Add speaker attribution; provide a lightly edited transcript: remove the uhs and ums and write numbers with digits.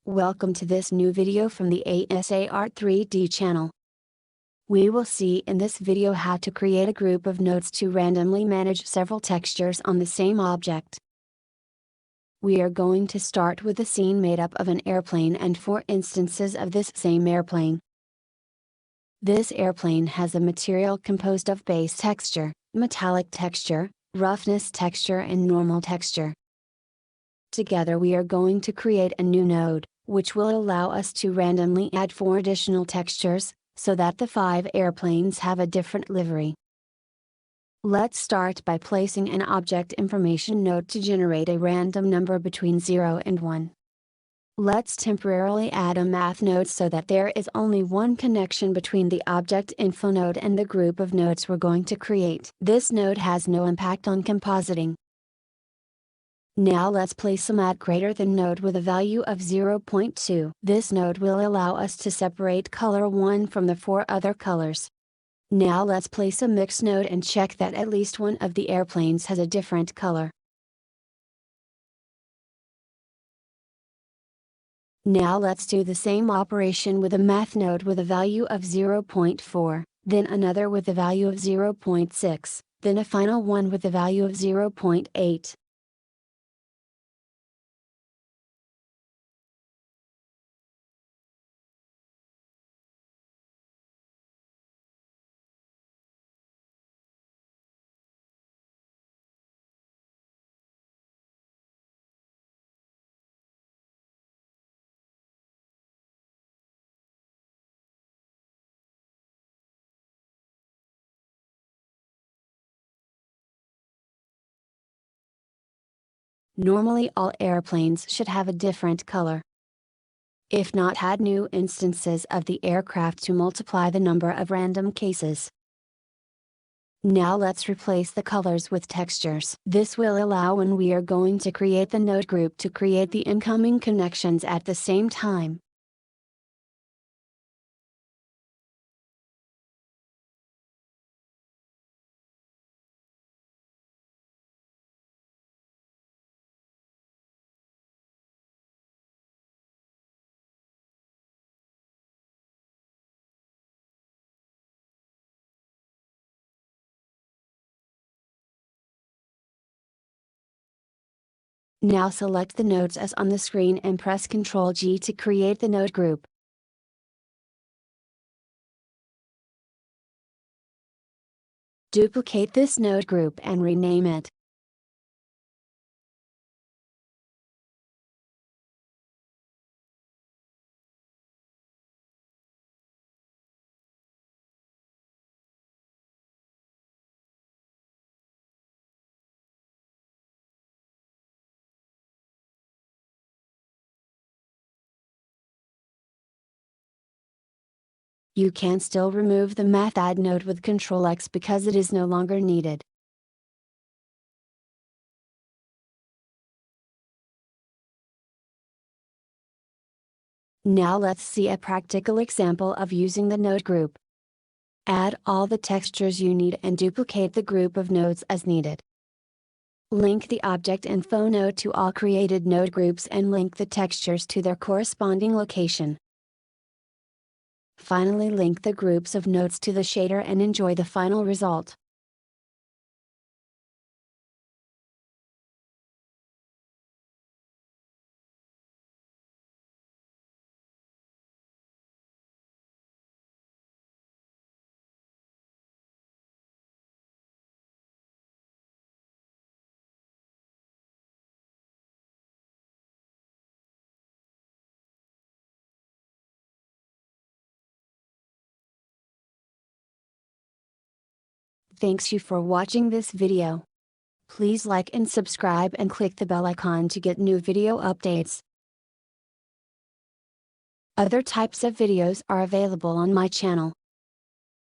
Speaker 1: Welcome to this new video from the ASAR 3D channel. We will see in this video how to create a group of nodes to randomly manage several textures on the same object. We are going to start with a scene made up of an airplane and 4 instances of this same airplane. This airplane has a material composed of base texture, metallic texture, roughness texture and normal texture. Together we are going to create a new node, which will allow us to randomly add 4 additional textures, so that the 5 airplanes have a different livery. Let's start by placing an object information node to generate a random number between 0 and 1. Let's temporarily add a math node so that there is only one connection between the object info node and the group of nodes we're going to create. This node has no impact on compositing. Now let's place a mat greater than node with a value of 0.2. This node will allow us to separate color 1 from the 4 other colors. Now let's place a mix node and check that at least one of the airplanes has a different color. Now let's do the same operation with a math node with a value of 0.4, then another with a value of 0.6, then a final one with a value of 0.8. Normally all airplanes should have a different color. If not, add new instances of the aircraft to multiply the number of random cases. Now let's replace the colors with textures. This will allow when we are going to create the node group to create the incoming connections at the same time. Now select the nodes as on the screen and press Ctrl G to create the node group. Duplicate this node group and rename it. You can still remove the math add node with Ctrl X because it is no longer needed. Now let's see a practical example of using the node group. Add all the textures you need and duplicate the group of nodes as needed. Link the object info node to all created node groups and link the textures to their corresponding location. Finally, link the groups of nodes to the shader and enjoy the final result. Thanks you for watching this video. Please like and subscribe and click the bell icon to get new video updates. Other types of videos are available on my channel.